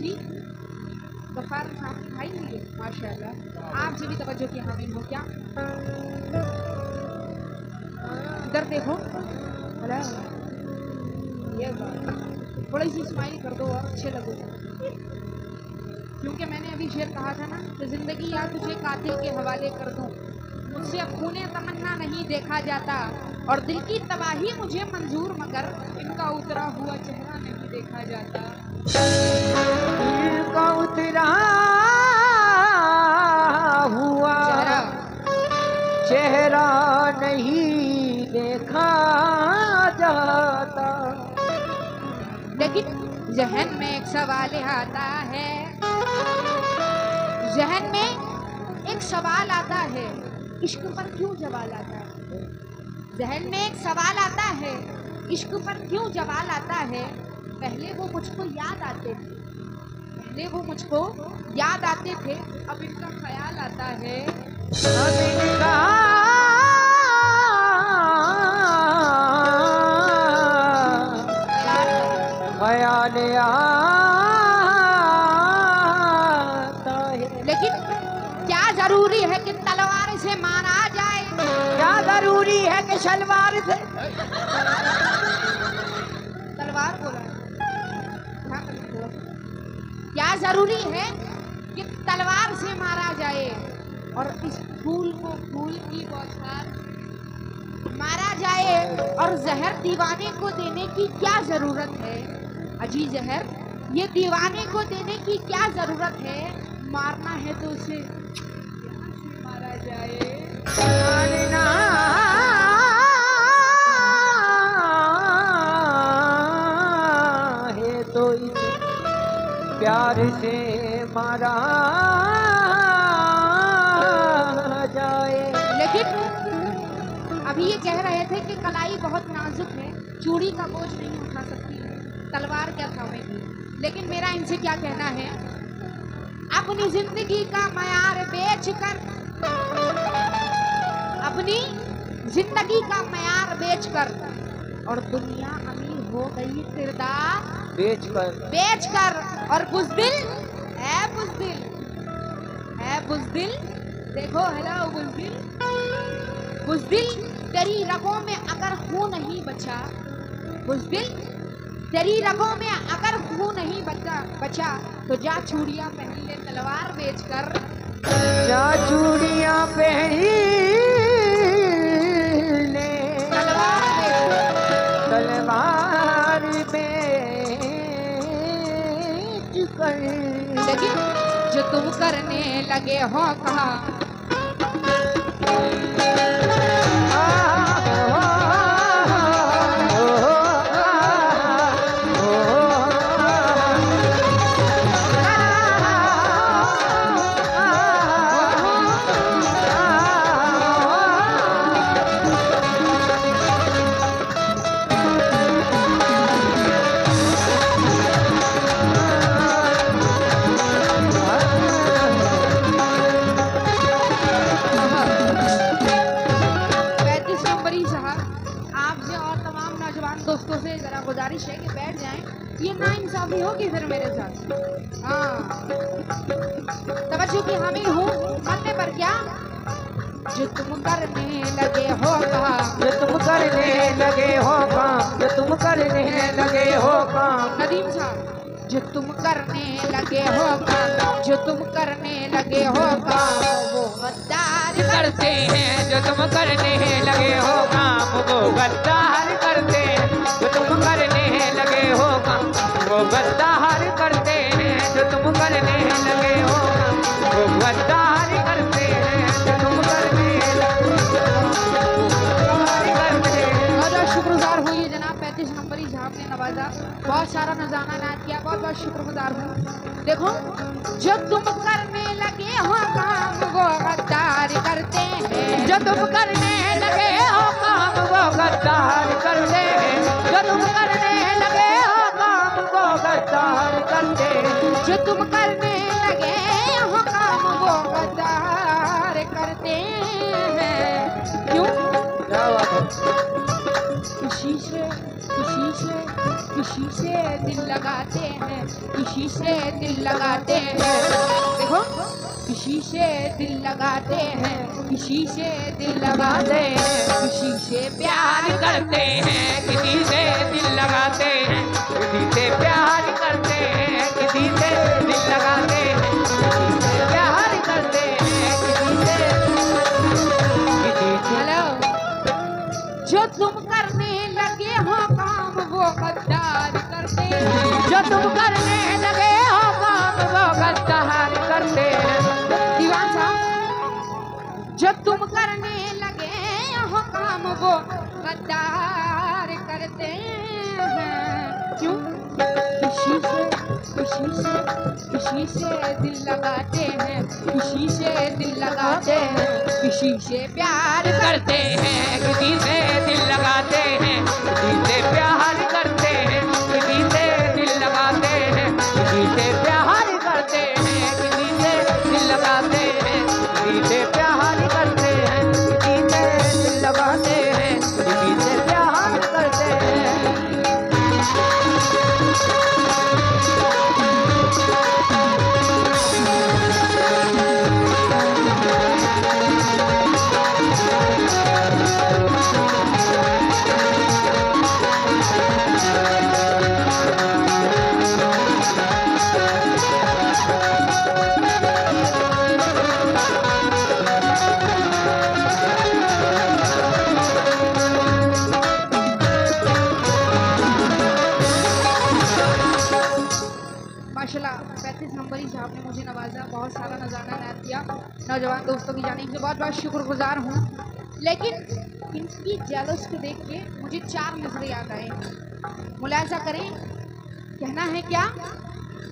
जी गफ्फार साहब भाई लिए माशाल्लाह। आप जी भी तवज्जो की हामिल हो क्या? इधर देखो। हेलो, ये थोड़ी सी स्माइल कर दो और अच्छे लगो, क्योंकि मैंने अभी शेर कहा था ना कि जिंदगी या तुझे कातिल के हवाले कर दूं, मुझसे खूने तमन्ना नहीं देखा जाता, और दिल की तबाही मुझे मंजूर मगर इनका उतरा हुआ चेहरा नहीं देखा जाता। दिल का उतरा हुआ चेहरा नहीं देखा जाता। लेकिन जहन में एक सवाल आता है, जहन में एक सवाल आता है, इश्क पर क्यों जवाल आता है? जहन में एक सवाल आता है, इश्क पर क्यों जवाल आता है? पहले वो मुझको याद आते थे, पहले वो मुझको याद आते थे, अब इनका ख्याल आता है। अब इनका ख्याल आता है। लेकिन क्या जरूरी है कि तलवार से मारा जाए? क्या जरूरी है कि शलवार से? तलवार बोला, क्या जरूरी है कि तलवार से मारा जाए और इस फूल को फूल की बौछार मारा जाए, और जहर दीवाने को देने की क्या जरूरत है? अजी जहर ये दीवाने को देने की क्या जरूरत है? मारना है तो उसे मारा जाए। मारना है तो इसे प्यार से मारा जाए। लेकिन अभी ये कह रहे थे कि कलाई बहुत नाजुक है, चूड़ी का बोझ नहीं उठा सकती है, तलवार क्या थामेगी। लेकिन मेरा इनसे क्या कहना है, अपनी जिंदगी का मयार बेचकर, अपनी जिंदगी का मयार बेचकर, और दुनिया अमीर हो गई किरदार बेचकर, और बुज़दिल है, बुज़दिल है, बुज़दिल देखो, हेलो बुज़दिल, बुज़दिल तेरी रगों में अगर खून नहीं बचा, बुज़दिल तेरी रगों में अगर खून नहीं बचा तो जा चूड़ियां पहन ले तलवार बेचकर। जा चूड़ियां पहन ले तलवार बेच कर। लेकिन जो तुम करने लगे हो कहा, दोस्तों से जरा गुजारिश है कि बैठ जाएं, ये नाइंसाफी होगी फिर मेरे साथ। हाँ, तवज्जो की हामिल हूँ, मरने पर क्या? जो तुम करने लगे हो काम, जो तुम करने लगे हो काम, जो तुम करने लगे हो काम। नदीम साहब, जो तुम करने लगे हो काम, जो तुम करने लगे हो काम, वो गद्दार करते हैं। जो तुम करने लगे हो काम वो गद्दार करते हैं। जो तुम करने लगे हो काम वो गद्दार करते हैं। जो तुम करने लगे हो काम वो गद्दार करते हैं। जो तुम करने लगे बहुत शुक्रगुजार हूँ ये जनाब 35 नंबरी जहाँ आपने नवाजा, बहुत सारा नजाना नाद किया, बहुत बहुत शुक्रगुजार हूँ। देखो, जो तुम करने लगे हो काम वो गद्दार करते हैं। जो तुम करने लगे हो काम वो गद्दार करते हैं। जो तुम करने लगे हो काम वो गद्दार करते हैं। जो तुम करने लगे हो काम वो गद्दार करते हैं। क्यों? क्या बात है? खुशी से किसी से दिल लगाते हैं, किसी से दिल लगाते हैं। देखो, किसी से दिल लगाते हैं, किसी से दिल लगाते हैं, किसी से प्यार करते हैं, किसी से दिल लगाते हैं, किसी से प्यार करते हैं, किसी से दिल लगाते हैं, किसी से प्यार करते हैं, किसी से हेलो, जो तुम करने लगे हो काम वो गद्दार करते हैं, जो तुम करने लगे हो काम वो गद्दार करते हैं। दीवान साहब, जो तुम करने लगे हो काम वो गद्दार करते हैं। क्यों? किसी से दिल लगाते हैं, किसी से दिल लगाते हैं, किसी से प्यार करते हैं, किसी से दिल लगाते हैं, किसी से प्यार करते हैं, किसी से दिल लगाते हैं, किसी से प्यार करते हैं, किसी से दिल लगाते हैं, किसी से प्यार करते हैं, किसी से दिल लगाते हैं, किसी से प्यार करते हैं। माशाल्लाह 35 नंबरी साहब ने मुझे नवाजा, बहुत सारा नजारा नात किया। नौजवान दोस्तों की जानिब से बहुत बहुत शुक्रगुजार हूँ। लेकिन इनकी जेलस को देख के मुझे 4 नजरे याद आए। मुलाहिजा करें, कहना है क्या?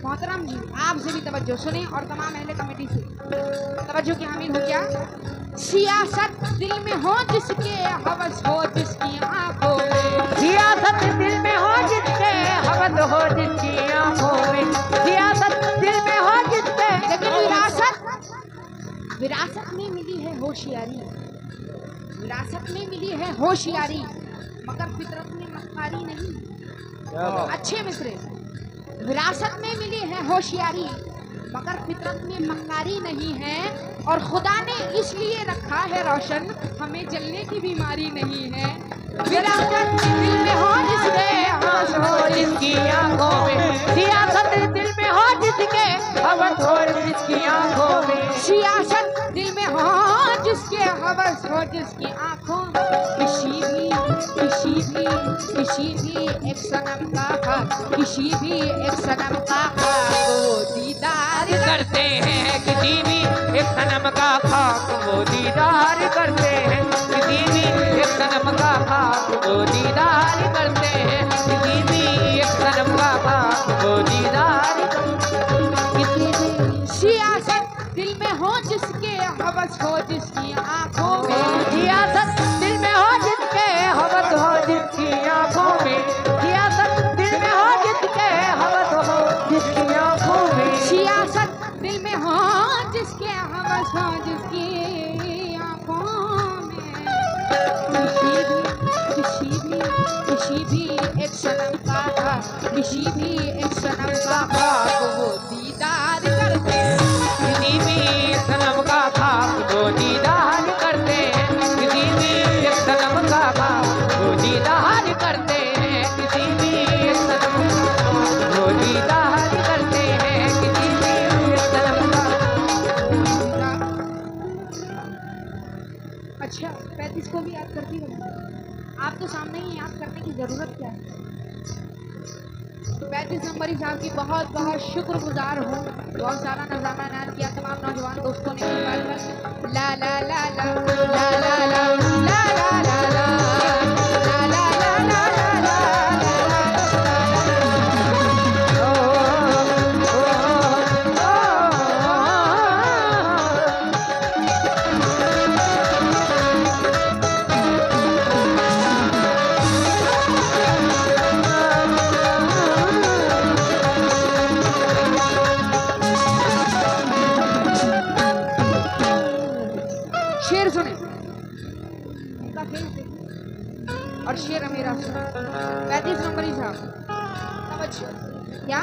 मोहतरम जी, आपसे भी तवज्जो सुने और तमाम अहले कमेटी से तवज्जो की हामिल हो। क्या? सियासत दिल में हो जिसके, हवस हो जिसकी आंखों में, सियासत दिल में हो जिसके, हवस हो जिसकी आंखों में, सियासत दिल में हो जिसके। लेकिन विरासत में मिली है होशियारी, विरासत में मिली है होशियारी, मगर फितरत में मक्कारी नहीं। अच्छे मिसरे, विरासत में मिली है होशियारी मगर फितरत में मक्कारी नहीं है, और खुदा ने इसलिए रखा है रोशन, हमें जलने की बीमारी नहीं है। विरासत दिल में हो जिसके, हवस हो जिसकी आंखों में, सियासत दिल में हो जिसके, हवस हो जिसकी आंखों में, सियासत दिल में हो जिसके, हवस हो जिसकी आंखों में। किसी भी एक सनम का हक, किसी भी एक सनम का हक वो दीदार करते हैं, किसी भी एक सनम का खाक वो दीदार करते हैं, किसी भी एक सनम का खाक वो दीदार करते हैं, किसी भी एक सनम का खाक वो दीदार किसी भी सियासत दिल में हो जिसके, हवस हो जिसकी आंखों में, सियासत दिल में हो जिसके, हवस हो जिसकी आंखों में, सियासत दिल में हो जिसके, हवस हो जिसकी आंखों में, सियासत दिल में हो जिसके, हवस हो जिसकी आंखों में। किसी भी एक सनम का हक, किसी भी एक सनम का हक वो दीदार करते हैं, किसी भी एक सनम का खाक वो दीदार करते हैं, किसी भी एक सनम का खाक वो दीदार करते हैं, किसी भी एक सनम वो दीदार करते हैं, किसी भी एक सनम का। अच्छा 35 को भी याद करती रहूँ, आप तो सामने ही याद करने की जरूरत क्या है। 35 नंबरी साहब की बहुत बहुत शुक्रगुजार हूँ। बहुत सारा नजारा नाद किया तमाम नौजवान दोस्तों ने मिलकर। ला ला ला ला ला ला ला ला ला ला ला शेर सुने, उनका फेस क्या?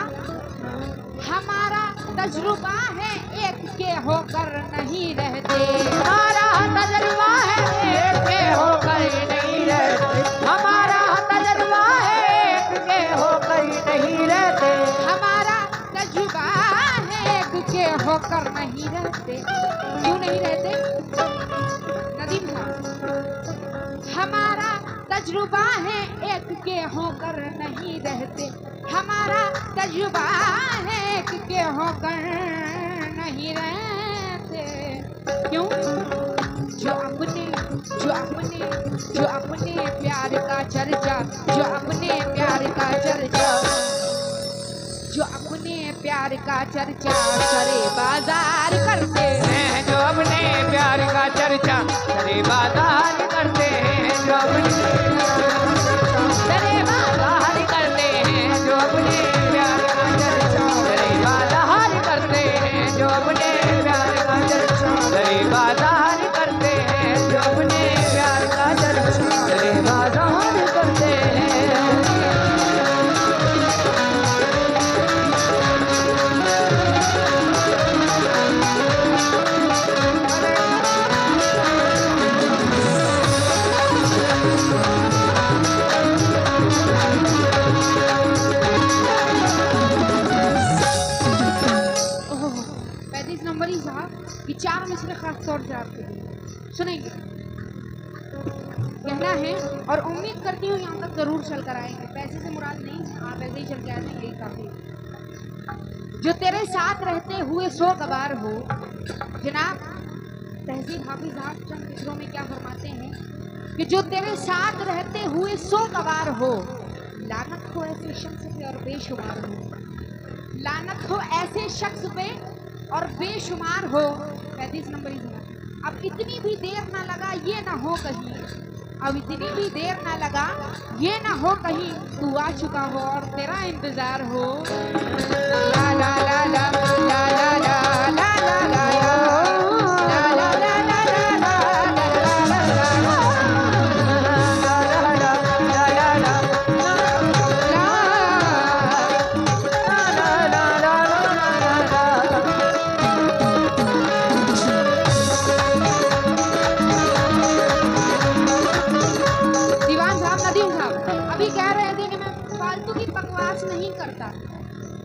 हमारा तजुर्बा है एक के होकर नहीं रहते, हमारा तजुर्बा है एक के होकर नहीं रहते, हमारा तजुर्बा है एक के होकर नहीं रहते, हमारा तजुर्बा है एक के होकर नहीं रहते। क्यों नहीं रहते नदीम साहब? हमारा तजुर्बा है एक के होकर नहीं रहते, हमारा तजुर्बा है एक के होकर नहीं रहते। क्यों? जो अपने प्यार का चर्चा, जो अपने प्यार का चर्चा, जो अपने प्यार का चर्चा सरे बाजार करते हैं, जो अपने प्यार का चर्चा सरे बाजार करते हैं, जो अपने सरे बाजार करते हैं, जो अपने प्यार का चर्चा सरे बाजार करते हैं, जो अपने प्यार का चर्चा सरे बाजार करते हैं, जो अपने प्यार का चर्चा सरे बाजार करते हैं। विचार में से खास तौर से आपके लिए सुनेंगे, कहना है और उम्मीद करती हूँ यहाँ तक जरूर चल कर आएंगे। पैसे से मुराद नहीं, आप ऐसे ही चल के आ जाएंगे काफी। जो तेरे साथ रहते हुए सो कबार हो, जनाब तहजीब हाफिज साहब चंद मिसरों में क्या फरमाते हैं कि जो तेरे साथ रहते हुए सो कबार हो, लानत हो ऐसे शख्स पे और बेशुमार हो, लानत हो ऐसे शख्स पे और बेशुमार हो। 35 नंबर ही। अब इतनी भी देर ना लगा ये ना हो कहीं, अब इतनी भी देर ना लगा ये ना हो कहीं तू आ चुका हो और तेरा इंतजार हो। ला ला ला ला ला ला ला ला ला ला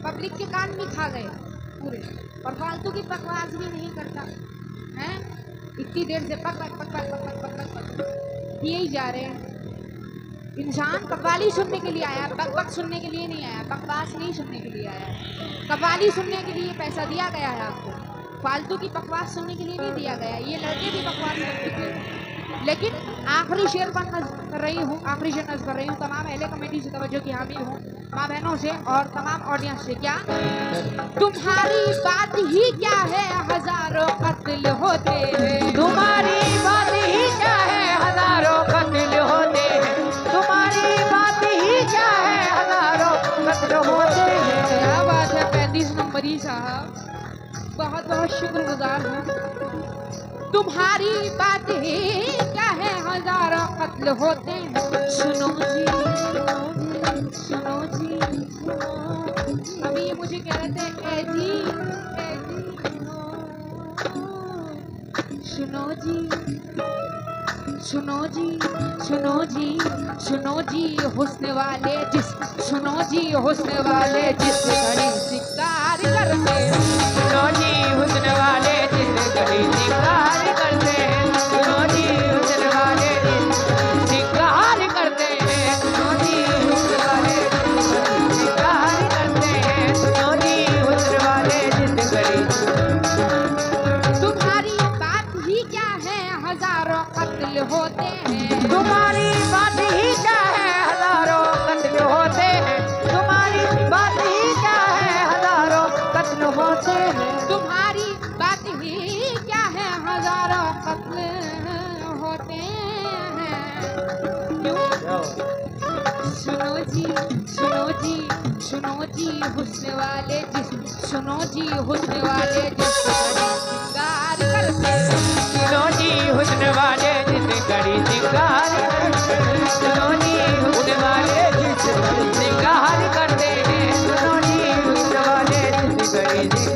पब्लिक के कान भी खा गए पूरे, और फालतू की बकवास भी नहीं करता हैं। इतनी देर से पक पक पक पक पक पक पक पक किए ही जा रहे हैं। इंसान कव्वाली सुनने के लिए आया, बक बक सुनने के लिए नहीं आया, बकवास नहीं सुनने के लिए आया। कव्वाली सुनने के लिए पैसा दिया गया है आपको, फालतू की बकवास सुनने के लिए नहीं दिया गया। ये लड़के भी बकवास कर चुके हैं। लेकिन आखिरी शेर पर नज़र कर रही हूँ, आखिरी शेर नज़र कर रही हूँ तमाम अहले कमेटी से तवज्जो की हामिल हूँ, माँ बहनों से और तमाम ऑडियंस से। क्या तुम्हारी बात ही क्या है, हजारों कत्ल होते हैं। तुम्हारी बात ही क्या है, हजारों कत्ल होते हैं। तुम्हारी बात ही क्या है, हजारों कत्ल होते हैं। क्या बात है 35 नंबरी साहब, बहुत बहुत शुक्रगुजार हूँ। तुम्हारी बात ही क्या है, हजारों कत्ल होते हैं। सुनो जी सुनो जी, अभी ये मुझे कह रहे थे ए जी सुनो जी सुनो जी सुनो जी सुनो जी हुस्न वाले जिस, सुनो जी हुस्न वाले जिस घड़ी शिकार करते। सुनो जी हुस्न वाले जिस घड़ी शिकार करते हैं। सुनो जी हुस्न वाले जिस शिकार करते हैं। सुनो जी हुस्न वाले जिस शिकार करते हैं। सुनो जी हुस्न वाले जिस घड़ी। तुम्हारी बात ही क्या है, हजारों कत्ल होते हैं। तुम्हारी बात ही क्या है, हजारों कत्ल होते हैं। तुम्हारी बात ही क्या है, हजारों कत्ल होते हैं। तुम्हारी बात ही क्या है, हजारों कत्ल होते हैं। क्यों? सुनो जी सुनो जी सुनो जी हुस्न वाले जिस, सुनो जी हुस्न वाले जिस शिकार करते। सुनो जी हुस्न वाले जिस घड़ी शिकार। सुनो जी हुस्न वाले जिस शिकार करते हैं। सुनो जी जिंदगी